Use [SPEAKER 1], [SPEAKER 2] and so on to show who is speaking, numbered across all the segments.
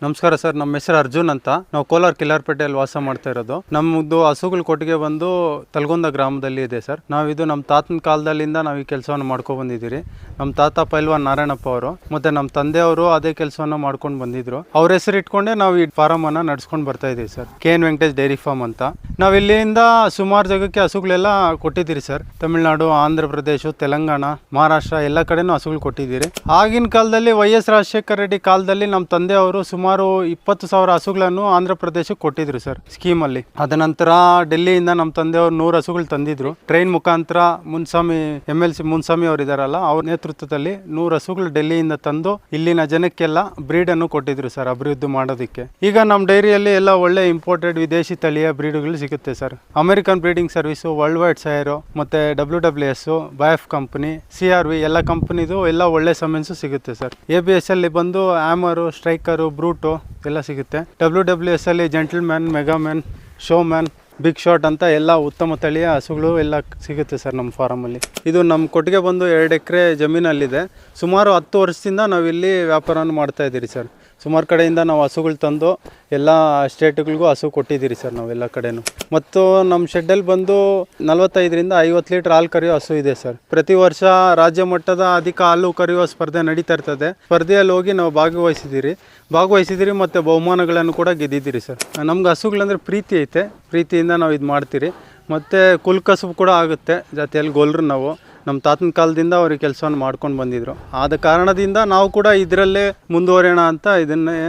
[SPEAKER 1] ನಮಸ್ಕಾರ ಸರ್, ನಮ್ಮ ಹೆಸರು ಅರ್ಜುನ್ ಅಂತ. ನಾವು ಕೋಲಾರ ಕಿಲಾರ್ಪೇಟೆಯಲ್ಲಿ ವಾಸ ಮಾಡ್ತಾ ಇರೋದು. ನಮ್ಮದು ಹಸುಗಳ ಕೊಟ್ಟಿಗೆ ಬಂದು ತಲಗೊಂದ ಗ್ರಾಮದಲ್ಲಿ ಇದೆ ಸರ್. ನಾವಿದು ನಮ್ಮ ತಾತನ ಕಾಲದಲ್ಲಿಂದ ನಾವು ಈ ಕೆಲಸವನ್ನು ಮಾಡ್ಕೊಂಡು ಬಂದಿದ್ದೀರಿ. ನಮ್ಮ ತಾತ ಪೈಲ್ವಾನ್ ನಾರಾಯಣಪ್ಪ ಅವರು ಮತ್ತು ನಮ್ಮ ತಂದೆಯವರು ಅದೇ ಕೆಲಸವನ್ನು ಮಾಡ್ಕೊಂಡು ಬಂದಿದ್ರು. ಅವ್ರ ಹೆಸರು ಇಟ್ಕೊಂಡೆ ನಾವು ಈ ಫಾರಮನ್ನು ನಡೆಸ್ಕೊಂಡು ಬರ್ತಾ ಇದ್ದೀವಿ sir. KN Venkatesh dairy farm ಅಂತ. ನಾವು ಇಲ್ಲಿಂದ ಸುಮಾರು ಜಾಗಕ್ಕೆ ಹಸುಗಳೆಲ್ಲ ಕೊಟ್ಟಿದ್ದೀರಿ ಸರ್. ತಮಿಳುನಾಡು, ಆಂಧ್ರ ಪ್ರದೇಶ, ತೆಲಂಗಾಣ, ಮಹಾರಾಷ್ಟ್ರ ಎಲ್ಲ ಕಡೆನೂ ಹಸುಗಳು ಕೊಟ್ಟಿದ್ದೀರಿ. ಆಗಿನ ಕಾಲದಲ್ಲಿ YS ರಾಜಶೇಖರ ರೆಡ್ಡಿ ಕಾಲದಲ್ಲಿ ನಮ್ಮ ತಂದೆಯವರು ಸುಮಾರು 20,000 ಹಸುಗಳನ್ನು ಆಂಧ್ರ ಪ್ರದೇಶಕ್ಕೆ ಕೊಟ್ಟಿದ್ರು ಸರ್ ಸ್ಕೀಮಲ್ಲಿ. ಅದ ನಂತರ ಡೆಲ್ಲಿಯಿಂದ ನಮ್ಮ ತಂದೆಯವರು 100 ಹಸುಗಳು ತಂದಿದ್ರು. ಟ್ರೈನ್ ಮುಖಾಂತರ ಮುನ್ಸ್ವಾಮಿ MLC ಮುನ್ಸ್ವಾಮಿ ಅವರು ಇದಾರಲ್ಲ, ಅವ್ರ ನೇತೃತ್ವದಲ್ಲಿ 100 ಹಸುಗಳು ಡೆಲ್ಲಿಯಿಂದ ತಂದು ಇಲ್ಲಿನ ಜನಕ್ಕೆಲ್ಲ ಬ್ರೀಡ್ ಅನ್ನು ಕೊಟ್ಟಿದ್ರು ಸರ್, ಅಭಿವೃದ್ಧಿ ಮಾಡೋದಕ್ಕೆ. ಈಗ ನಮ್ಮ ಡೈರಿಯಲ್ಲಿ ಎಲ್ಲ ಒಳ್ಳೆ ಇಂಪೋರ್ಟೆಡ್ ವಿದೇಶಿ ತಳಿಯ ಬ್ರೀಡ್ಗಳು ಸಿಗುತ್ತೆ sir. American breeding service, world wide sire, ಮತ್ತೆ WWS, BAF ಕಂಪನಿ, CRV ಎಲ್ಲ ಕಂಪನಿದು ಎಲ್ಲ ಒಳ್ಳೆ ಸಮೆನ್ಸು ಸಿಗುತ್ತೆ ಸರ್. ABS ಅಲ್ಲಿ ಬಂದು ಆಮರು, ಸ್ಟ್ರೈಕರು, ಬ್ರೂಟು ಎಲ್ಲ ಸಿಗುತ್ತೆ. WWS ಅಲ್ಲಿ gentleman, megaman, showman, big shot ಅಂತ ಎಲ್ಲ ಉತ್ತಮ ತಳಿಯ ಹಸುಗಳು ಎಲ್ಲ ಸಿಗುತ್ತೆ ಸರ್ ನಮ್ಮ ಫಾರಮಲ್ಲಿ. ಇದು ನಮ್ಮ ಕೊಟ್ಟಿಗೆ ಬಂದು 2 ಎಕರೆ ಜಮೀನಲ್ಲಿದೆ. ಸುಮಾರು 10 ವರ್ಷದಿಂದ ನಾವಿಲ್ಲಿ ವ್ಯಾಪಾರವನ್ನು ಮಾಡ್ತಾ ಇದ್ದೀರಿ ಸರ್. ಸುಮಾರು ಕಡೆಯಿಂದ ನಾವು ಹಸುಗಳು ತಂದು ಎಲ್ಲ ಸ್ಟೇಟ್ಗಳಿಗೂ ಹಸು ಕೊಟ್ಟಿದ್ದೀರಿ ಸರ್ ನಾವೆಲ್ಲ ಕಡೆನೂ. ಮತ್ತು ನಮ್ಮ ಶೆಡ್ಡಲ್ಲಿ ಬಂದು 45ರಿಂದ 50 ಲೀಟ್ರ್ ಹಾಲು ಕರೆಯೋ ಹಸು ಇದೆ ಸರ್. ಪ್ರತಿ ವರ್ಷ ರಾಜ್ಯ ಮಟ್ಟದ ಅಧಿಕ ಹಾಲು ಕರೆಯುವ ಸ್ಪರ್ಧೆ ನಡೀತಾ ಇರ್ತದೆ. ಸ್ಪರ್ಧೆಯಲ್ಲಿ ಹೋಗಿ ನಾವು ಭಾಗವಹಿಸಿದ್ದೀರಿ ಮತ್ತು ಬಹುಮಾನಗಳನ್ನು ಕೂಡ ಗೆದ್ದಿದ್ದೀರಿ ಸರ್. ನಮ್ಗೆ ಹಸುಗಳಂದರೆ ಪ್ರೀತಿ ಐತೆ, ಪ್ರೀತಿಯಿಂದ ನಾವು ಇದು ಮಾಡ್ತೀರಿ. ಮತ್ತು ಕುಲ್ಕಸಬು ಕೂಡ ಆಗುತ್ತೆ. ಜಾತಿಯಲ್ಲಿ ಗೊಲ್ರು ನಾವು ನಮ್ಮ ತಾತನ ಕಾಲದಿಂದ ಅವ್ರಿಗೆ ಕೆಲಸವನ್ನು ಮಾಡ್ಕೊಂಡು ಬಂದಿದ್ರು. ಆದ ಕಾರಣದಿಂದ ನಾವು ಕೂಡ ಇದರಲ್ಲೇ ಮುಂದುವರಿಯೋಣ ಅಂತ ಇದನ್ನೇ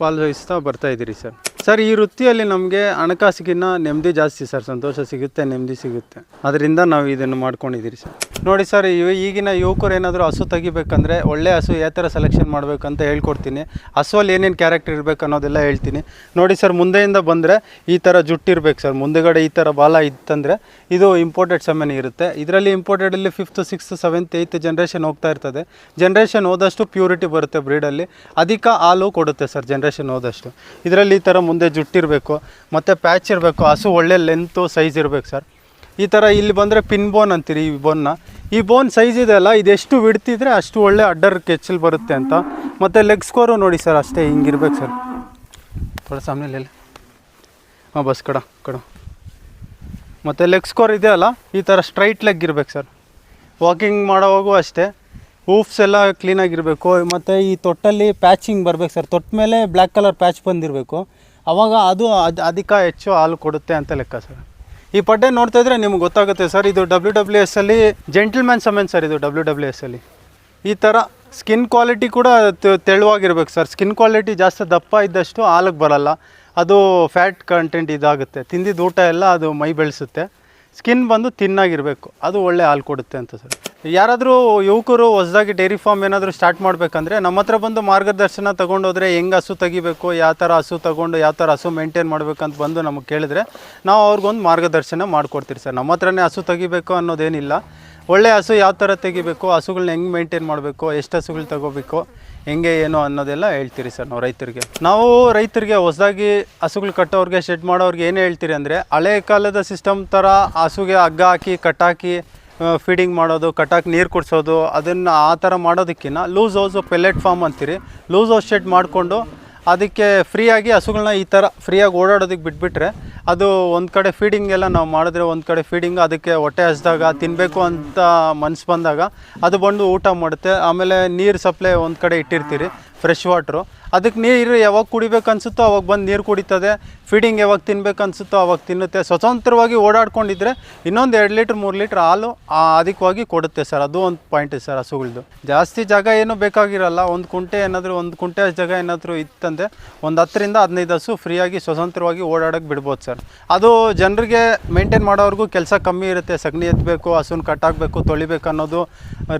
[SPEAKER 1] ಪಾಲ್ವಹಿಸ್ತಾ ಬರ್ತಾ ಇದ್ದೀರಿ ಸರ್. ಸರ್, ಈ ವೃತ್ತಿಯಲ್ಲಿ ನಮಗೆ ಹಣಕಾಸಿಗಿನ್ನ ನೆಮ್ಮದಿ ಜಾಸ್ತಿ ಸರ್. ಸಂತೋಷ ಸಿಗುತ್ತೆ, ನೆಮ್ಮದಿ ಸಿಗುತ್ತೆ. ಅದರಿಂದ ನಾವು ಇದನ್ನು ಮಾಡ್ಕೊಂಡಿದ್ದೀರಿ ಸರ್. ನೋಡಿ ಸರ್, ಈಗಿನ ಯುವಕರು ಏನಾದರೂ ಹಸು ತೆಗಿಬೇಕಂದ್ರೆ ಒಳ್ಳೆ ಹಸು ಯಾವ ಥರ ಸೆಲೆಕ್ಷನ್ ಮಾಡಬೇಕಂತ ಹೇಳ್ಕೊಡ್ತೀನಿ. ಹಸುವಲ್ಲಿ ಏನೇನು ಕ್ಯಾರೆಕ್ಟರ್ ಇರಬೇಕು ಅನ್ನೋದೆಲ್ಲ ಹೇಳ್ತೀನಿ. ನೋಡಿ ಸರ್, ಮುಂದೆಯಿಂದ ಬಂದರೆ ಈ ಥರ ಜುಟ್ಟಿರ್ಬೇಕು ಸರ್. ಮುಂದೆಗಡೆ ಈ ಥರ ಬಾಲ ಇತ್ತಂದರೆ ಇದು ಇಂಪೋರ್ಟೆಡ್ ಸೆಮೆನ್ ಇರುತ್ತೆ. ಇದರಲ್ಲಿ ಇಂಪೋರ್ಟೆಡಲ್ಲಿ 5th, 6th, 7th, 8th generation ಹೋಗ್ತಾ ಇರ್ತದೆ. ಜನ್ರೇಷನ್ ಹೋದಷ್ಟು ಪ್ಯೂರಿಟಿ ಬರುತ್ತೆ ಬ್ರೀಡಲ್ಲಿ, ಅಧಿಕ ಹಾಲು ಕೊಡುತ್ತೆ ಸರ್ ಜನ್ರೇಷನ್ ಹೋದಷ್ಟು. ಇದರಲ್ಲಿ ಈ ಥರ ಮುಂದೆ ಜುಟ್ಟಿರಬೇಕು ಮತ್ತು ಪ್ಯಾಚ್ ಇರಬೇಕು. ಹಸು ಒಳ್ಳೆ ಲೆಂತು ಸೈಜ್ ಇರಬೇಕು ಸರ್. ಈ ಥರ ಇಲ್ಲಿ ಬಂದರೆ ಪಿನ್ ಬೋನ್ ಅಂತೀರಿ ಈ ಬೋನ್ ಸೈಜ್ ಇದೆ ಅಲ್ಲ, ಇದೆಷ್ಟು ಬಿಡ್ತಿದ್ರೆ ಅಷ್ಟು ಒಳ್ಳೆ ಅಡ್ಡರ್ ಕೆಚ್ಚಲ್ ಬರುತ್ತೆ ಅಂತ. ಮತ್ತು ಲೆಗ್ ಸ್ಕೋರು ನೋಡಿ ಸರ್, ಅಷ್ಟೇ ಹಿಂಗಿರ್ಬೇಕು ಸರ್. ಥೋಡ ಸಾಮನೆ ಹಾಂ ಬಸ್ ಕಡ ಮತ್ತು ಲೆಗ್ ಸ್ಕೋರ್ ಇದೆ ಅಲ್ಲ, ಈ ಥರ ಸ್ಟ್ರೈಟ್ ಲೆಗ್ ಇರ್ಬೇಕು ಸರ್. ವಾಕಿಂಗ್ ಮಾಡೋವಾಗೂ ಅಷ್ಟೇ ಹೂಫ್ಸ್ ಎಲ್ಲ ಕ್ಲೀನಾಗಿರಬೇಕು. ಮತ್ತು ಈ ತೊಟ್ಟಲ್ಲಿ ಪ್ಯಾಚಿಂಗ್ ಬರಬೇಕು ಸರ್. ತೊಟ್ಟ ಮೇಲೆ ಬ್ಲ್ಯಾಕ್ ಕಲರ್ ಪ್ಯಾಚ್ ಬಂದಿರಬೇಕು. ಆವಾಗ ಅದು ಹೆಚ್ಚು ಹಾಲು ಕೊಡುತ್ತೆ ಅಂತ ಲೆಕ್ಕ ಸರ್. ಈ ಪಡ್ಡೆ ನೋಡ್ತಾ ಇದ್ರೆ ನಿಮ್ಗೆ ಗೊತ್ತಾಗುತ್ತೆ ಸರ್. ಇದು WWS ಅಲ್ಲಿ ಜೆಂಟಲ್ಮ್ಯಾನ್ ಸಮೆನ್ ಸರ್. ಇದು WWS ಅಲ್ಲಿ ಈ ಥರ ಸ್ಕಿನ್ ಕ್ವಾಲಿಟಿ ಕೂಡ ತೆಳುವಾಗಿರ್ಬೇಕು ಸರ್. ಸ್ಕಿನ್ ಕ್ವಾಲಿಟಿ ಜಾಸ್ತಿ ದಪ್ಪ ಇದ್ದಷ್ಟು ಹಾಲಿಗೆ ಬರಲ್ಲ. ಅದು ಫ್ಯಾಟ್ ಕಂಟೆಂಟ್ ಇದಾಗುತ್ತೆ. ತಿಂದಿದ್ದು ಊಟ ಎಲ್ಲ ಅದು ಮೈ ಬೆಳೆಸುತ್ತೆ. ಸ್ಕಿನ್ ಬಂದು ತಿನ್ನಾಗಿರಬೇಕು, ಅದು ಒಳ್ಳೆ ಹಾಲು ಕೊಡುತ್ತೆ ಅಂತ ಸರ್. ಯಾರಾದರೂ ಯುವಕರು ಹೊಸದಾಗಿ ಡೈರಿ ಫಾರ್ಮ್ ಏನಾದರೂ ಸ್ಟಾರ್ಟ್ ಮಾಡಬೇಕಂದ್ರೆ ನಮ್ಮ ಹತ್ರ ಬಂದು ಮಾರ್ಗದರ್ಶನ ತೊಗೊಂಡೋದ್ರೆ ಹೆಂಗೆ ಹಸು ತೆಗಿಬೇಕು, ಯಾವ ಥರ ಹಸು ತೊಗೊಂಡು ಯಾವ ಥರ ಹಸು ಮೇಂಟೈನ್ ಮಾಡಬೇಕಂತ ಬಂದು ನಮಗೆ ಕೇಳಿದ್ರೆ ನಾವು ಅವ್ರಿಗೊಂದು ಮಾರ್ಗದರ್ಶನ ಮಾಡಿಕೊಡ್ತೀರಿ ಸರ್. ನಮ್ಮ ಹತ್ರನೇ ಹಸು ತೆಗಿಬೇಕು ಅನ್ನೋದೇನಿಲ್ಲ. ಒಳ್ಳೆ ಹಸು ಯಾವ ಥರ ತೆಗಿಬೇಕು, ಹಸುಗಳನ್ನ ಹೆಂಗೆ ಮೇಂಟೈನ್ ಮಾಡಬೇಕು, ಎಷ್ಟು ಹಸುಗಳು ತಗೋಬೇಕು, ಹೆಂಗೆ ಏನು ಅನ್ನೋದೆಲ್ಲ ಹೇಳ್ತೀರಿ ಸರ್ ನಾವು ರೈತರಿಗೆ. ನಾವು ರೈತರಿಗೆ ಹೊಸದಾಗಿ ಹಸುಗಳು ಕಟ್ಟೋರಿಗೆ, ಶೆಡ್ ಮಾಡೋರಿಗೆ ಏನು ಹೇಳ್ತೀರಿ ಅಂದರೆ, ಹಳೆ ಕಾಲದ ಸಿಸ್ಟಮ್ ಥರ ಹಸುಗೆ ಹಗ್ಗ ಹಾಕಿ ಕಟ್ಟಾಕಿ ಫೀಡಿಂಗ್ ಮಾಡೋದು, ಕಟ್ಟಾಕಿ ನೀರು ಕುಡಿಸೋದು, ಅದನ್ನು ಆ ಥರ ಮಾಡೋದಕ್ಕಿಂತ ಲೂಸ್ ಹೌಸು, ಪೆಲೆಟ್ ಫಾರ್ಮ್ ಅಂತೀರಿ, ಲೂಸ್ ಹೌಸ್ ಶೆಡ್ ಮಾಡಿಕೊಂಡು ಅದಕ್ಕೆ ಫ್ರೀಯಾಗಿ ಹಸುಗಳನ್ನ ಈ ಥರ ಫ್ರೀಯಾಗಿ ಓಡಾಡೋದಕ್ಕೆ ಬಿಟ್ಬಿಟ್ರೆ ಅದು ಒಂದು ಕಡೆ ಫೀಡಿಂಗ್ ಎಲ್ಲ ನಾವು ಮಾಡಿದ್ರೆ, ಒಂದು ಕಡೆ ಫೀಡಿಂಗ್ ಅದಕ್ಕೆ ಹೊಟ್ಟೆ ಹಸಿದಾಗ ತಿನ್ನಬೇಕು ಅಂತ ಮನಸ್ಸು ಬಂದಾಗ ಅದು ಬಂದು ಊಟ ಮಾಡುತ್ತೆ. ಆಮೇಲೆ ನೀರು ಸಪ್ಲೈ ಒಂದು ಕಡೆ ಇಟ್ಟಿರ್ತೀರಿ, ಫ್ರೆಶ್ ವಾಟ್ರು. ಅದಕ್ಕೆ ನೀರು ಯಾವಾಗ ಕುಡಿಬೇಕು ಅನಿಸುತ್ತೋ ಅವಾಗ ಬಂದು ನೀರು ಕುಡಿತದೆ. ಫೀಡಿಂಗ್ ಯಾವಾಗ ತಿನ್ಬೇಕು ಅನಿಸುತ್ತೋ ಅವಾಗ ತಿನ್ನುತ್ತೆ. ಸ್ವತಂತ್ರವಾಗಿ ಓಡಾಡ್ಕೊಂಡಿದ್ರೆ ಇನ್ನೊಂದು 2 ಲೀಟ್ರ್ 3 ಲೀಟ್ರ್ ಹಾಲು ಅಧಿಕವಾಗಿ ಕೊಡುತ್ತೆ ಸರ್. ಅದು ಒಂದು ಪಾಯಿಂಟ್ ಸರ್ ಹಸುಗಳದ್ದು. ಜಾಸ್ತಿ ಜಾಗ ಏನೂ ಬೇಕಾಗಿರಲ್ಲ. ಒಂದು ಕುಂಟೆ ಏನಾದರೂ, ಒಂದು ಕುಂಟೆ ಜಾಗ ಏನಾದರೂ ಇತ್ತಂದರೆ ಒಂದು 10ರಿಂದ 15 ಹಸು ಫ್ರೀಯಾಗಿ ಸ್ವತಂತ್ರವಾಗಿ ಓಡಾಡೋಕ್ಕೆ ಬಿಡ್ಬೋದು ಸರ್. ಅದು ಜನರಿಗೆ ಮೇಂಟೈನ್ ಮಾಡೋವ್ರಿಗೂ ಕೆಲಸ ಕಮ್ಮಿ ಇರುತ್ತೆ. ಸಗಣಿ ಎತ್ತಬೇಕು, ಹಸುನ ಕಟ್ಟಾಕಬೇಕು, ತೊಳಿಬೇಕು ಅನ್ನೋದು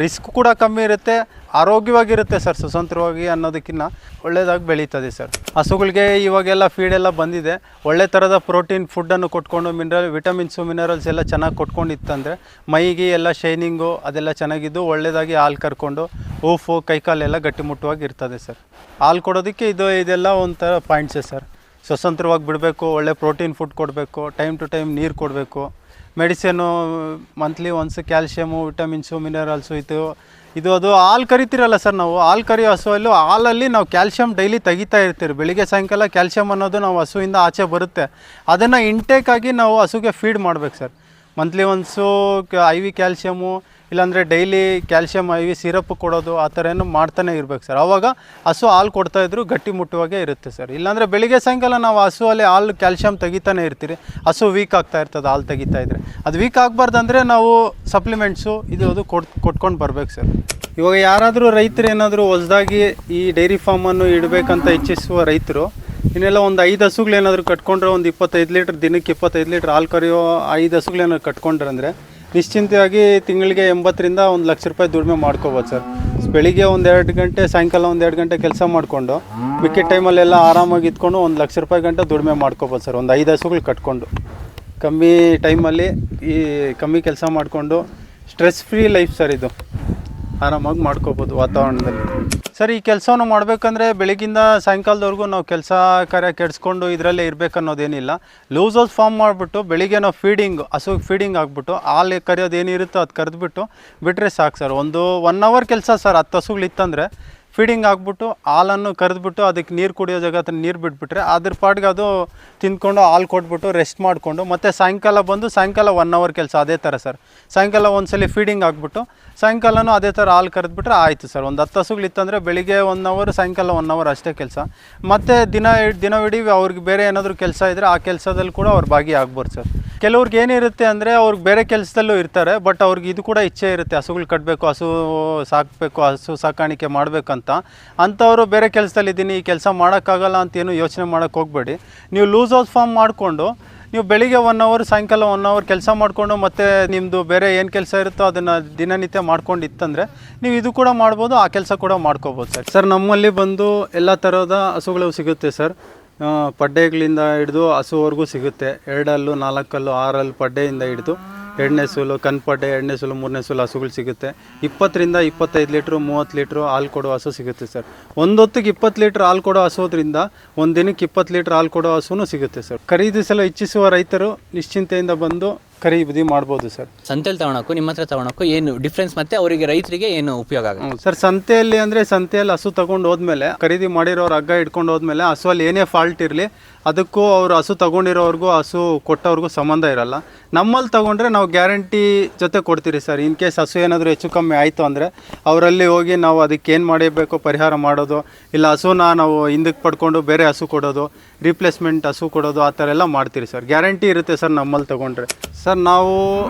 [SPEAKER 1] ರಿಸ್ಕ್ ಕೂಡ ಕಮ್ಮಿ ಇರುತ್ತೆ. ಆರೋಗ್ಯವಾಗಿರುತ್ತೆ ಸರ್ ಸ್ವತಂತ್ರವಾಗಿ ಅನ್ನೋದಕ್ಕಿಂತ ಒಳ್ಳೆಯದಾಗಿ ಬೆಳೀತದೆ ಸರ್. ಹಸುಗಳಿಗೆ ಇವಾಗೆಲ್ಲ ಫೀಡೆಲ್ಲ ಬಂದಿದೆ. ಒಳ್ಳೆ ಥರದ ಪ್ರೋಟೀನ್ ಫುಡ್ಡನ್ನು ಕೊಟ್ಕೊಂಡು ವಿಟಮಿನ್ಸು ಮಿನರಲ್ಸ್ ಎಲ್ಲ ಚೆನ್ನಾಗಿ ಕೊಟ್ಕೊಂಡಿತ್ತಂದರೆ ಮೈಗೆ ಎಲ್ಲ ಶೈನಿಂಗು ಅದೆಲ್ಲ ಚೆನ್ನಾಗಿದ್ದು ಒಳ್ಳೆಯದಾಗಿ ಹಾಲು ಕರ್ಕೊಂಡು ಹೂಫು ಕೈಕಾಲೆಲ್ಲ ಗಟ್ಟಿಮುಟ್ಟವಾಗಿ ಇರ್ತದೆ ಸರ್. ಹಾಲು ಕೊಡೋದಕ್ಕೆ ಇದೆಲ್ಲ ಒಂಥರ ಪಾಯಿಂಟ್ಸೇ ಸರ್. ಸ್ವತಂತ್ರವಾಗಿ ಬಿಡಬೇಕು, ಒಳ್ಳೆ ಪ್ರೋಟೀನ್ ಫುಡ್ ಕೊಡಬೇಕು, ಟೈಮ್ ಟು ಟೈಮ್ ನೀರು ಕೊಡಬೇಕು, medicine monthly once calcium, vitamins, minerals ಇದು ಇದು ಅದು ಹಾಲು ಕರಿತೀರಲ್ಲ ಸರ್, ನಾವು ಹಾಲು ಕರಿಯೋ ಹಸುವಲ್ಲೂ ಹಾಲಲ್ಲಿ ನಾವು ಕ್ಯಾಲ್ಶಿಯಂ ಡೈಲಿ ತೆಗಿತಾ ಇರ್ತೀವಿ. ಬೆಳಿಗ್ಗೆ ಸಾಯಂಕಾಲ ಕ್ಯಾಲ್ಶಿಯಂ ಅನ್ನೋದು ನಾವು ಹಸುವಿಂದ ಆಚೆ ಬರುತ್ತೆ. ಅದನ್ನು ಇಂಟೇಕಾಗಿ ನಾವು ಹಸುಗೆ ಫೀಡ್ ಮಾಡ್ಬೇಕು sir. Monthly once IV calcium, ಇಲ್ಲಾಂದರೆ ಡೈಲಿ ಕ್ಯಾಲ್ಶಿಯಂ IV ಸಿರಪ್ ಕೊಡೋದು, ಆ ಥರ ಏನು ಮಾಡ್ತಾನೆ ಇರ್ಬೇಕು ಸರ್. ಆವಾಗ ಹಸು ಹಾಲು ಕೊಡ್ತಾಯಿದ್ರು ಗಟ್ಟಿ ಮುಟ್ಟುವಾಗೆ ಇರುತ್ತೆ ಸರ್. ಇಲ್ಲಾಂದರೆ ಬೆಳಿಗ್ಗೆ ಸಾಯಂಕಾಲ ನಾವು ಹಸುವಲ್ಲಿ ಹಾಲು ಕ್ಯಾಲ್ಶಿಯಂ ತೆಗಿತಾನೆ ಇರ್ತೀರಿ, ಹಸು ವೀಕ್ ಆಗ್ತಾ ಇರ್ತದೆ ಹಾಲು ತೆಗಿತಾ ಇದ್ರೆ. ಅದು ವೀಕ್ ಆಗಬಾರ್ದಂದ್ರೆ ನಾವು ಸಪ್ಲಿಮೆಂಟ್ಸು ಅದು ಕೊಟ್ಕೊಂಡು ಬರ್ಬೇಕು ಸರ್. ಇವಾಗ ಯಾರಾದರೂ ರೈತರು ಏನಾದರೂ ಹೊಸದಾಗಿ ಈ ಡೈರಿ ಫಾರ್ಮನ್ನು ಇಡಬೇಕಂತ ಇಚ್ಛಿಸುವ ರೈತರು ಇನ್ನೆಲ್ಲ ಒಂದು 5 ಹಸುಗಳೇನಾದರೂ ಕಟ್ಕೊಂಡ್ರೆ, ಒಂದು 25 ಲೀಟ್ರ್ ದಿನಕ್ಕೆ 25 ಲೀಟ್ರ್ ಹಾಲು ಕರೆಯೋ 5 ಹಸುಗಳೇನಾದ್ರು ಕಟ್ಕೊಂಡ್ರೆ ಅಂದರೆ ನಿಶ್ಚಿಂತೆಯಾಗಿ ತಿಂಗಳಿಗೆ 80ರಿಂದ 1 ಲಕ್ಷ ರೂಪಾಯಿ ದುಡಿಮೆ ಮಾಡ್ಕೋಬೋದು ಸರ್. ಬೆಳಿಗ್ಗೆ 1-2 ಗಂಟೆ, ಸಾಯಂಕಾಲ 1-2 ಗಂಟೆ ಕೆಲಸ ಮಾಡಿಕೊಂಡು ಮಿಕ್ಕಿದ ಟೈಮಲ್ಲೆಲ್ಲ ಆರಾಮಾಗಿ ಇದ್ಕೊಂಡು 1 ಲಕ್ಷ ರೂಪಾಯಿ ಗಂಟೆ ದುಡಿಮೆ ಮಾಡ್ಕೋಬೋದು ಸರ್. ಒಂದು 5 ಹಸುಗಳು ಕಟ್ಕೊಂಡು ಕಮ್ಮಿ ಟೈಮಲ್ಲಿ ಕಮ್ಮಿ ಕೆಲಸ ಮಾಡಿಕೊಂಡು ಸ್ಟ್ರೆಸ್ ಫ್ರೀ ಲೈಫ್ ಸರ್. ಇದು ಆರಾಮಾಗಿ ಮಾಡ್ಕೋಬೋದು ವಾತಾವರಣದಲ್ಲಿ ಸರ್. ಈ ಕೆಲಸವನ್ನು ಮಾಡಬೇಕಂದ್ರೆ ಬೆಳಗಿಂದ ಸಾಯಂಕಾಲದವರೆಗೂ ನಾವು ಕೆಲಸ ಕಾರ್ಯ ಕೆಡಿಸ್ಕೊಂಡು ಇದರಲ್ಲೇ ಇರಬೇಕನ್ನೋದೇನಿಲ್ಲ. ಲೂಸ್ ಹೌಸ್ ಫಾರ್ಮ್ ಮಾಡಿಬಿಟ್ಟು ಬೆಳಿಗ್ಗೆ ನಾವು ಹಸುಗೆ ಫೀಡಿಂಗ್ ಆಗಿಬಿಟ್ಟು ಹಾಲು ಕರೆಯೋದು ಏನಿರುತ್ತೋ ಅದು ಕರೆದ್ಬಿಟ್ಟು ಬಿಟ್ಟರೆ ಸಾಕು ಸರ್. 1 ಅವರ್ ಕೆಲಸ ಸರ್. 10 ಹಸುಗಳಿತ್ತಂದರೆ ಫೀಡಿಂಗ್ ಆಗಿಬಿಟ್ಟು ಹಾಲನ್ನು ಕರೆದ್ಬಿಟ್ಟು ಅದಕ್ಕೆ ನೀರು ಕುಡಿಯೋ ಜಾಗ ಹತ್ರ ನೀರು ಬಿಟ್ಬಿಟ್ರೆ ಅದ್ರ ಪಾಟ್ಗೆ ಅದು ತಿಂದ್ಕೊಂಡು ಹಾಲು ಕೊಟ್ಬಿಟ್ಟು ರೆಸ್ಟ್ ಮಾಡಿಕೊಂಡು ಮತ್ತೆ ಸಾಯಂಕಾಲ ಬಂದು ಸಾಯಂಕಾಲ 1 ಅವರ್ ಕೆಲಸ ಅದೇ ಥರ ಸರ್. ಸಾಯಂಕಾಲ ಒಂದ್ಸಲಿ ಫೀಡಿಂಗ್ ಆಗಿಬಿಟ್ಟು ಸಾಯಂಕಾಲನೂ ಅದೇ ಥರ ಹಾಲು ಕರೆದ್ಬಿಟ್ರೆ ಆಯಿತು ಸರ್. ಒಂದು 10 ಹಸುಗಳಿತ್ತಂದರೆ ಬೆಳಿಗ್ಗೆ 1 ಅವರ್, ಸಾಯಂಕಾಲ 1 ಅವರ್ ಅಷ್ಟೇ ಕೆಲಸ. ಮತ್ತು ದಿನವಿಡೀ ಅವ್ರಿಗೆ ಬೇರೆ ಏನಾದರೂ ಕೆಲಸ ಇದ್ದರೆ ಆ ಕೆಲಸದಲ್ಲಿ ಕೂಡ ಅವ್ರು ಭಾಗಿಯಾಗ್ಬೋದು ಸರ್. ಕೆಲವ್ರಿಗೆ ಏನಿರುತ್ತೆ ಅಂದರೆ ಅವ್ರಿಗೆ ಬೇರೆ ಕೆಲಸದಲ್ಲೂ ಇರ್ತಾರೆ, ಬಟ್ ಅವ್ರಿಗೆ ಇದು ಕೂಡ ಇಚ್ಛೆ ಇರುತ್ತೆ, ಹಸುಗಳು ಕಟ್ಟಬೇಕು, ಹಸು ಸಾಕಬೇಕು, ಹಸು ಸಾಕಾಣಿಕೆ ಮಾಡಬೇಕಂತ. ಅಂಥವರು ಬೇರೆ ಕೆಲಸದಲ್ಲಿದ್ದೀನಿ, ಈ ಕೆಲಸ ಮಾಡೋಕ್ಕಾಗಲ್ಲ ಅಂತೇನು ಯೋಚನೆ ಮಾಡೋಕ್ಕೆ ಹೋಗಬೇಡಿ. ನೀವು ಲೂಸ್ ಹೌಸ್ ಫಾರ್ಮ್ ಮಾಡಿಕೊಂಡು ನೀವು ಬೆಳಿಗ್ಗೆ 1 ಅವರ್, ಸಾಯಂಕಾಲ 1 ಅವರ್ ಕೆಲಸ ಮಾಡಿಕೊಂಡು ಮತ್ತು ನಿಮ್ಮದು ಬೇರೆ ಏನು ಕೆಲಸ ಇರುತ್ತೋ ಅದನ್ನು ದಿನನಿತ್ಯ ಮಾಡ್ಕೊಂಡು ಇತ್ತಂದರೆ ನೀವು ಇದು ಕೂಡ ಮಾಡ್ಬೋದು, ಆ ಕೆಲಸ ಕೂಡ ಮಾಡ್ಕೋಬೋದು ಸರ್. ಸರ್ ನಮ್ಮಲ್ಲಿ ಬಂದು ಎಲ್ಲ ಥರದ ಹಸುಗಳು ಸಿಗುತ್ತೆ ಸರ್. ಪಡ್ಡೆಗಳಿಂದ ಹಿಡಿದು ಹಸುವರೆಗೂ ಸಿಗುತ್ತೆ. 2 ಹಲ್ಲು, 4 ಹಲ್ಲು, 6 ಹಲ್ಲು ಪಡ್ಡೆಯಿಂದ ಹಿಡಿದು 2ನೇ ಸೂಲು, ಕನ್ಪಡ್ಡೆ, 2ನೇ ಸೂಲು, 3ನೇ ಸೂಲು ಹಸುಗಳು ಸಿಗುತ್ತೆ. 20ರಿಂದ 25 ಲೀಟ್ರು, 30 ಲೀಟ್ರು ಹಾಲು ಕೊಡೋ ಹಸು ಸಿಗುತ್ತೆ ಸರ್. ಹೊತ್ತಿಗೆ 20 ಲೀಟ್ರ್ ಹಾಲು ಕೊಡೋ ಹಸೋದ್ರಿಂದ ಒಂದು ದಿನಕ್ಕೆ 20 ಲೀಟ್ರ್ ಹಾಲು ಕೊಡೋ ಹಸುನೂ ಸಿಗುತ್ತೆ ಸರ್. ಖರೀದಿಸಲು ಇಚ್ಛಿಸುವ ರೈತರು ನಿಶ್ಚಿಂತೆಯಿಂದ ಬಂದು ಖರೀದಿ ಮಾಡ್ಬೋದು ಸರ್.
[SPEAKER 2] ಸಂತೆಯಲ್ಲಿ ತಗೊಳಕ್ಕೂ ನಿಮ್ಮ ಹತ್ರ ತಗೊಳಕ್ಕೂ ಏನು ಡಿಫ್ರೆನ್ಸ್, ಮತ್ತು ಅವರಿಗೆ ರೈತರಿಗೆ ಏನು ಉಪಯೋಗ ಆಗುತ್ತೆ
[SPEAKER 1] ಸರ್? ಸಂತೆಯಲ್ಲಿ ಅಂದರೆ ಸಂತೆಯಲ್ಲಿ ಹಸು ತಗೊಂಡು ಹೋದ್ಮೇಲೆ, ಖರೀದಿ ಮಾಡಿರೋರು ಹಗ್ಗ ಇಟ್ಕೊಂಡು ಹೋದ್ಮೇಲೆ ಹಸುವಲ್ಲಿ ಏನೇ ಫಾಲ್ಟ್ ಇರಲಿ ಅದಕ್ಕೂ ಅವ್ರು ಹಸು ತೊಗೊಂಡಿರೋರ್ಗೂ ಹಸು ಕೊಟ್ಟವ್ರಿಗೂ ಸಂಬಂಧ ಇರಲ್ಲ. ನಮ್ಮಲ್ಲಿ ತೊಗೊಂಡ್ರೆ ನಾವು ಗ್ಯಾರಂಟಿ ಜೊತೆ ಕೊಡ್ತೀರಿ ಸರ್. ಇನ್ ಕೇಸ್ ಹಸು ಏನಾದರೂ ಹೆಚ್ಚು ಕಮ್ಮಿ ಆಯಿತು ಅಂದರೆ ಅವರಲ್ಲಿ ಹೋಗಿ ನಾವು ಅದಕ್ಕೆ ಏನು ಮಾಡಬೇಕು ಪರಿಹಾರ ಮಾಡೋದು, ಇಲ್ಲ ಹಸುನ ನಾವು ಹಿಂದಕ್ಕೆ ಪಡ್ಕೊಂಡು ಬೇರೆ ಹಸು ಕೊಡೋದು, ರೀಪ್ಲೇಸ್ಮೆಂಟ್ ಹಸು ಕೊಡೋದು, ಆ ಥರ ಎಲ್ಲ ಮಾಡ್ತೀರಿ ಸರ್. ಗ್ಯಾರಂಟಿ ಇರುತ್ತೆ ಸರ್ ನಮ್ಮಲ್ಲಿ ತೊಗೊಂಡ್ರೆ. ಸರ್ ನಾವು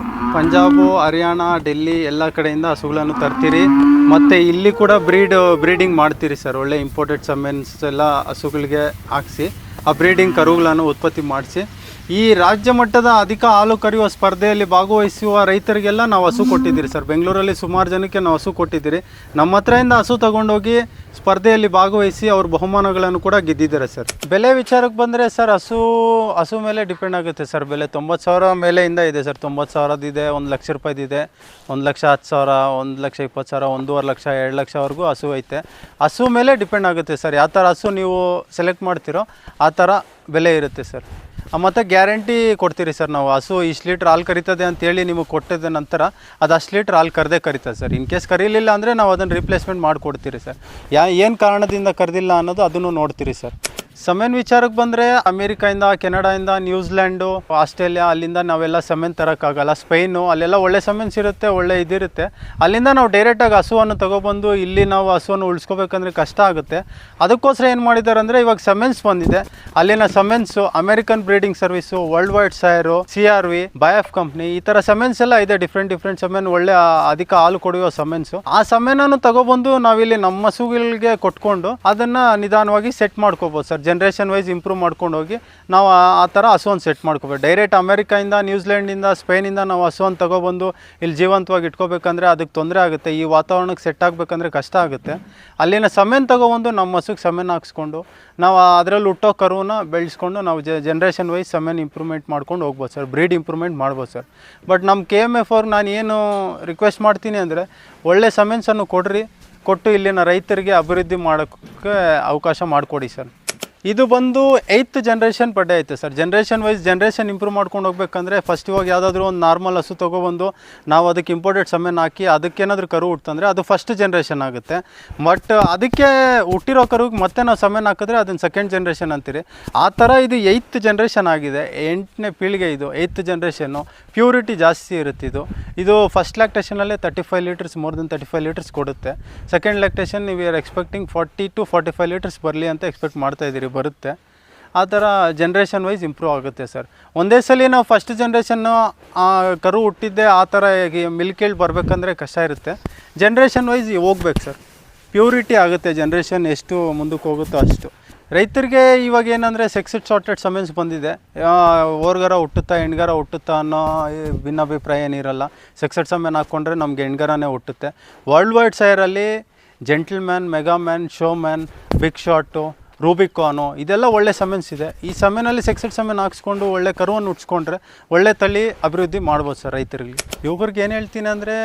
[SPEAKER 1] ಪಂಜಾಬು, ಹರಿಯಾಣ, ಡೆಲ್ಲಿ ಎಲ್ಲ ಕಡೆಯಿಂದ ಹಸುಗಳನ್ನು ತರ್ತೀರಿ. ಮತ್ತು ಇಲ್ಲಿ ಕೂಡ ಬ್ರೀಡಿಂಗ್ ಮಾಡ್ತೀರಿ ಸರ್. ಒಳ್ಳೆ ಇಂಪೋರ್ಟೆಡ್ ಸಮೆನ್ಸ್ ಎಲ್ಲ ಹಸುಗಳಿಗೆ ಹಾಕ್ಸಿ ಆ ಬ್ರೀಡಿಂಗ್ ಕರುಗಳನ್ನು ಉತ್ಪತ್ತಿ ಮಾಡಿಸಿ ಈ ರಾಜ್ಯ ಮಟ್ಟದ ಅಧಿಕ ಹಾಲು ಕರೆಯುವ ಸ್ಪರ್ಧೆಯಲ್ಲಿ ಭಾಗವಹಿಸುವ ರೈತರಿಗೆಲ್ಲ ನಾವು ಹಸು ಕೊಟ್ಟಿದ್ದೀರಿ ಸರ್. ಬೆಂಗಳೂರಲ್ಲಿ ಸುಮಾರು ಜನಕ್ಕೆ ನಾವು ಹಸು ಕೊಟ್ಟಿದ್ದೀರಿ. ನಮ್ಮ ಹತ್ರದಿಂದ ಹಸು ತಗೊಂಡೋಗಿ ಸ್ಪರ್ಧೆಯಲ್ಲಿ ಭಾಗವಹಿಸಿ ಅವ್ರ ಬಹುಮಾನಗಳನ್ನು ಕೂಡ ಗೆದ್ದಿದ್ದಾರೆ ಸರ್. ಬೆಲೆ ವಿಚಾರಕ್ಕೆ ಬಂದರೆ ಸರ್, ಹಸು ಮೇಲೆ ಡಿಪೆಂಡ್ ಆಗುತ್ತೆ ಸರ್. ಬೆಲೆ 90,000 ಮೇಲೆಯಿಂದ ಇದೆ ಸರ್. 90,000 ಇದೆ, 1 ಲಕ್ಷ ರೂಪಾಯಿದಿದೆ, 1,10,000, 1,20,000, 1.5 ಲಕ್ಷ, 2 ಲಕ್ಷವರೆಗೂ ಹಸು ಐತೆ. ಹಸು ಮೇಲೆ ಡಿಪೆಂಡ್ ಆಗುತ್ತೆ ಸರ್. ಯಾವ ಥರ ಹಸು ನೀವು ಸೆಲೆಕ್ಟ್ ಮಾಡ್ತೀರೋ ಆ ಥರ ಬೆಲೆ ಇರುತ್ತೆ ಸರ್. ಮತ್ತು ಗ್ಯಾರಂಟಿ ಕೊಡ್ತೀರಿ ಸರ್. ನಾವು ಹಸು ಇಷ್ಟು ಲೀಟ್ರ್ ಹಾಲು ಕರಿತದೆ ಅಂತೇಳಿ ನಿಮಗೆ ಕೊಟ್ಟಿದ ನಂತರ ಅದು ಅಷ್ಟು ಲೀಟ್ರ್ ಹಾಲು ಕರಿತದೆ ಸರ್. ಇನ್ ಕೇಸ್ ಕರೀಲಿಲ್ಲ ಅಂದರೆ ನಾವು ಅದನ್ನು ರಿಪ್ಲೇಸ್ಮೆಂಟ್ ಮಾಡಿಕೊಡ್ತೀರಿ ಸರ್. ಏನು ಕಾರಣದಿಂದ ಕರೆದಿಲ್ಲ ಅನ್ನೋದು ಅದನ್ನು ನೋಡ್ತೀರಿ ಸರ್. ಸಮೆನ್ ವಿಚಾರಕ್ಕೆ ಬಂದರೆ ಅಮೇರಿಕಾಯಿಂದ, ಕೆನಡಾಯಿಂದ, ನ್ಯೂಜಿಲ್ಯಾಂಡು, ಆಸ್ಟ್ರೇಲಿಯಾ ಅಲ್ಲಿಂದ ನಾವೆಲ್ಲ ಸಮೆನ್ ತರೋಕ್ಕಾಗಲ್ಲ. ಸ್ಪೈನು ಅಲ್ಲೆಲ್ಲ ಒಳ್ಳೆ ಸಮೆನ್ಸ್ ಇರುತ್ತೆ, ಒಳ್ಳೆ ಇದಿರುತ್ತೆ. ಅಲ್ಲಿಂದ ನಾವು ಡೈರೆಕ್ಟಾಗಿ ಹಸುವನ್ನು ತೊಗೊಬಂದು ಇಲ್ಲಿ ನಾವು ಹಸುವನ್ನು ಉಳಿಸ್ಕೋಬೇಕಂದ್ರೆ ಕಷ್ಟ ಆಗುತ್ತೆ. ಅದಕ್ಕೋಸ್ಕರ ಏನು ಮಾಡಿದ್ದಾರೆ ಅಂದರೆ ಇವಾಗ ಸಮೆನ್ಸ್ ಬಂದಿದೆ. ಅಲ್ಲಿನ semens American breeding service, world wide sire, CRV, BAIF company, ಈ ಥರ ಸಮೆನ್ಸ್ ಎಲ್ಲ ಇದೆ. ಡಿಫ್ರೆಂಟ್ ಸಮೆನ್, ಒಳ್ಳೆ ಅಧಿಕ ಹಾಲು ಕೊಡುವ ಸಮೆನ್ಸು. ಆ ಸಮೆನನ್ನು ತಗೊಬಂದು ನಾವಿಲ್ಲಿ ನಮ್ಮ ಹಸುಗಳಿಗೆ ಕೊಟ್ಕೊಂಡು ಅದನ್ನು ನಿಧಾನವಾಗಿ ಸೆಟ್ ಮಾಡ್ಕೋಬೋದು ಸರ್. ಜನರೇಷನ್ ವೈಸ್ ಇಂಪ್ರೂವ್ ಮಾಡ್ಕೊಂಡು ಹೋಗಿ ನಾವು ಆ ಥರ ಹಸುವನ್ನು ಸೆಟ್ ಮಾಡ್ಕೋಬೇಕು. ಡೈರೆಕ್ಟ್ ಅಮೆರಿಕಾಯಿಂದ, ನ್ಯೂಜಿಲೆಂಡಿಂದ, ಸ್ಪೇನಿಂದ ನಾವು ಹಸುವನ್ನು ತಗೊಬಂದು ಇಲ್ಲಿ ಜೀವಂತವಾಗಿ ಇಟ್ಕೋಬೇಕಂದ್ರೆ ಅದಕ್ಕೆ ತೊಂದರೆ ಆಗುತ್ತೆ. ಈ ವಾತಾವರಣಕ್ಕೆ ಸೆಟ್ ಆಗಬೇಕಂದ್ರೆ ಕಷ್ಟ ಆಗುತ್ತೆ. ಅಲ್ಲಿನ ಸಮೆನ್ ತಗೊಬಂದು ನಮ್ಮ ಹಸುಗೆ ಸಮೆನ್ ಹಾಕ್ಸ್ಕೊಂಡು ನಾವು ಅದರಲ್ಲಿ ಹುಟ್ಟೋ ಕರುವನ್ನ ಬೆಳೆಸ್ಕೊಂಡು ನಾವು ಜನ್ರೇಷನ್ ವೈಸ್ ಸಮೆನ್ ಇಂಪ್ರೂವ್ಮೆಂಟ್ ಮಾಡ್ಕೊಂಡು ಹೋಗ್ಬೋದು ಸರ್. ಬ್ರೀಡ್ ಇಂಪ್ರೂವ್ಮೆಂಟ್ ಮಾಡ್ಬೋದು ಸರ್. ಬಟ್ ನಮ್ಮ KMF ಅವ್ರಿಗೆ ನಾನು ಏನು ರಿಕ್ವೆಸ್ಟ್ ಮಾಡ್ತೀನಿ ಅಂದರೆ ಒಳ್ಳೆ ಸಮೆನ್ಸನ್ನು ಕೊಟ್ಟು ಇಲ್ಲಿನ ರೈತರಿಗೆ ಅಭಿವೃದ್ಧಿ ಮಾಡೋಕ್ಕೆ ಅವಕಾಶ ಮಾಡಿಕೊಡಿ ಸರ್. ಇದು ಬಂದು 8th ಜನರೇಷನ್ ಪಡ್ಡೆ ಐತೆ ಸರ್. ಜನರೇಷನ್ ಇಂಪ್ರೂವ್ ಮಾಡ್ಕೊಂಡು ಹೋಗ್ಬೇಕಂದ್ರೆ ಫಸ್ಟ್ ಇವಾಗ ಯಾವುದಾದ್ರೂ ಒಂದು ನಾರ್ಮಲ್ ಹಸು ತೊಗೊಬಂದು ನಾವು ಅದಕ್ಕೆ ಇಂಪೋರ್ಟೆಡ್ ಸಮೆನ್ ಹಾಕಿ ಅದಕ್ಕೇನಾದರೂ ಕರು ಹುಟ್ಟಂದರೆ ಅದು ಫಸ್ಟ್ ಜನರೇಷನ್ ಆಗುತ್ತೆ. ಬಟ್ ಅದಕ್ಕೆ ಹುಟ್ಟಿರೋ ಕರುಗೆ ಮತ್ತೆ ನಾವು ಸಮೆನ್ ಹಾಕಿದ್ರೆ ಅದನ್ನು ಸೆಕೆಂಡ್ ಜನರೇಷನ್ ಅಂತೀರಿ. ಆ ಥರ ಇದು 8th ಜನರೇಷನ್ ಆಗಿದೆ, 8ನೇ ಪೀಳಿಗೆ ಇದು 8th ಜನರೇಷನ್ನು. ಪ್ಯೂರಿಟಿ ಜಾಸ್ತಿ ಇರುತ್ತೆ ಇದು ಫಸ್ಟ್ ಲ್ಯಾಕ್ಟೇಷನಲ್ಲೇ 35 ಲೀಟರ್ಸ್, ಮೋರ್ ದೆನ್ 35 ಲೀಟರ್ಸ್ ಕೊಡುತ್ತೆ. ಸೆಕೆಂಡ್ ಲ್ಯಾಕ್ಟೇಷನ್ ನೀವು ಆರ್ ಎಕ್ಸ್ಪೆಕ್ಟಿಂಗ್ 40 to 45 ಲೀಟರ್ಸ್ ಬರಲಿ ಅಂತ ಎಕ್ಸ್ಪೆಕ್ಟ್ ಮಾಡ್ತಾಯಿದ್ದೀರಿ, ಬರುತ್ತೆ. ಆ ಥರ ಜನ್ರೇಷನ್ ವೈಸ್ ಇಂಪ್ರೂವ್ ಆಗುತ್ತೆ ಸರ್. ಒಂದೇ ಸಲ ನಾವು ಫಸ್ಟ್ ಜನ್ರೇಷನ್ನು ಕರು ಹುಟ್ಟಿದ್ದೆ ಆ ಥರ ಮಿಲ್ಕೇಳಿ ಬರಬೇಕಂದ್ರೆ ಕಷ್ಟ ಇರುತ್ತೆ. ಜನ್ರೇಷನ್ ವೈಸ್ ಹೋಗ್ಬೇಕು ಸರ್, ಪ್ಯೂರಿಟಿ ಆಗುತ್ತೆ. ಜನ್ರೇಷನ್ ಎಷ್ಟು ಮುಂದಕ್ಕೆ ಹೋಗುತ್ತೋ ಅಷ್ಟು. ರೈತರಿಗೆ ಇವಾಗ ಏನಂದರೆ ಸೆಕ್ಸೆಡ್ ಶಾರ್ಟೆಡ್ ಸಮೆನ್ಸ್ ಬಂದಿದೆ. ಓರ್ಗರ ಹುಟ್ಟುತ್ತಾ ಹೆಣ್ಗರ ಹುಟ್ಟುತ್ತಾ ಅನ್ನೋ ಭಿನ್ನಾಭಿಪ್ರಾಯ ಏನಿರಲ್ಲ. ಸೆಕ್ಸೆಡ್ ಸಮೆನ್ ಹಾಕ್ಕೊಂಡ್ರೆ ನಮಗೆ ಹೆಣ್ಗರನೇ ಹುಟ್ಟುತ್ತೆ. ವರ್ಲ್ಡ್ ವೈಡ್ ಸೈರಲ್ಲಿ gentleman, megaman, showman, big shot, Rubicon ಇದೆಲ್ಲ ಒಳ್ಳೆ ಸಮೆನ್ಸ್ ಇದೆ. ಈ ಸಮೆನಲ್ಲಿ ಸೆಕ್ಸೆಡ್ ಸಮೆನ್ ಹಾಕ್ಸ್ಕೊಂಡು ಒಳ್ಳೆ ಕರುವನ್ನು ಹುಟ್ಸ್ಕೊಂಡ್ರೆ ಒಳ್ಳೆ ತಳಿ ಅಭಿವೃದ್ಧಿ ಮಾಡ್ಬೋದು ಸರ್ ರೈತರಿಗೆ. ಯುವಕರಿಗೆ ಏನು ಹೇಳ್ತೀನಿ ಅಂದರೆ,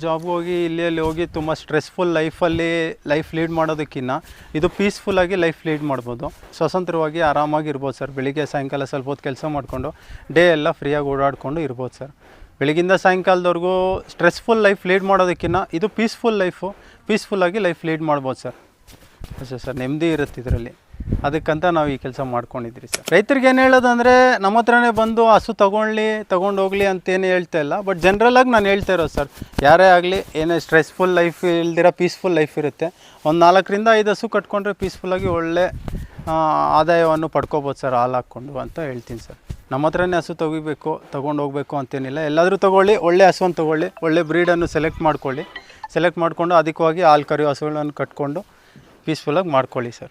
[SPEAKER 1] ಜಾಬ್ಗೆ ಹೋಗಿ ಇಲ್ಲಿ ಹೋಗಿ ತುಂಬ ಸ್ಟ್ರೆಸ್ಫುಲ್ ಲೈಫ್ ಲೀಡ್ ಮಾಡೋದಕ್ಕಿಂತ ಇದು ಪೀಸ್ಫುಲ್ಲಾಗಿ ಲೈಫ್ ಲೀಡ್ ಮಾಡ್ಬೋದು. ಸ್ವತಂತ್ರವಾಗಿ ಆರಾಮಾಗಿ ಇರ್ಬೋದು ಸರ್. ಬೆಳಿಗ್ಗೆ ಸಾಯಂಕಾಲ ಸ್ವಲ್ಪ ಹೊತ್ತು ಕೆಲಸ ಮಾಡಿಕೊಂಡು ಡೇ ಎಲ್ಲ ಫ್ರೀಯಾಗಿ ಓಡಾಡಿಕೊಂಡು ಇರ್ಬೋದು ಸರ್. ಬೆಳಗಿಂದ ಸಾಯಂಕಾಲದವರೆಗೂ ಸ್ಟ್ರೆಸ್ಫುಲ್ ಲೈಫ್ ಲೀಡ್ ಮಾಡೋದಕ್ಕಿಂತ ಇದು ಪೀಸ್ಫುಲ್ಲಾಗಿ ಲೈಫ್ ಲೀಡ್ ಮಾಡ್ಬೋದು ಸರ್. ಅಷ್ಟೇ ಸರ್, ನೆಮ್ಮದಿ ಇರುತ್ತೆ ಇದರಲ್ಲಿ. ಅದಕ್ಕಂತ ನಾವು ಈ ಕೆಲಸ ಮಾಡ್ಕೊಂಡಿದ್ರಿ ಸರ್. ರೈತರಿಗೆ ಏನು ಹೇಳೋದಂದರೆ, ನಮ್ಮ ಹತ್ರನೇ ಬಂದು ಹಸು ತೊಗೊಂಡು ಹೋಗಲಿ ಅಂತೇನು ಹೇಳ್ತಾ ಇಲ್ಲ. ಬಟ್ ಜನ್ರಲಾಗಿ ನಾನು ಹೇಳ್ತಾ ಇರೋದು ಸರ್, ಯಾರೇ ಆಗಲಿ ಏನೇ ಸ್ಟ್ರೆಸ್ಫುಲ್ ಲೈಫ್ ಇಲ್ದಿರ ಪೀಸ್ಫುಲ್ ಲೈಫ್ ಇರುತ್ತೆ. ಒಂದು 4ರಿಂದ 5 ಹಸು ಕಟ್ಕೊಂಡ್ರೆ ಪೀಸ್ಫುಲ್ಲಾಗಿ ಒಳ್ಳೆ ಆದಾಯವನ್ನು ಪಡ್ಕೋಬೋದು ಸರ್, ಹಾಲು ಹಾಕ್ಕೊಂಡು ಅಂತ ಹೇಳ್ತೀನಿ ಸರ್. ನಮ್ಮ ಹತ್ರನೇ ಹಸು ತೊಗೊಂಡು ಹೋಗಬೇಕು ಅಂತೇನಿಲ್ಲ. ಎಲ್ಲಾದರೂ ತೊಗೊಳ್ಳಿ, ಒಳ್ಳೆ ಹಸುವನ್ನು ತೊಗೊಳ್ಳಿ, ಒಳ್ಳೆ ಬ್ರೀಡನ್ನು ಸೆಲೆಕ್ಟ್ ಮಾಡ್ಕೊಂಡು ಅದಕ್ಕವಾಗಿ ಹಾಲು ಕರೆಯೋ ಹಸುಗಳನ್ನು ಕಟ್ಕೊಂಡು ಪೀಸ್ಫುಲ್ಲಾಗಿ ಮಾಡ್ಕೊಳ್ಳಿ ಸರ್.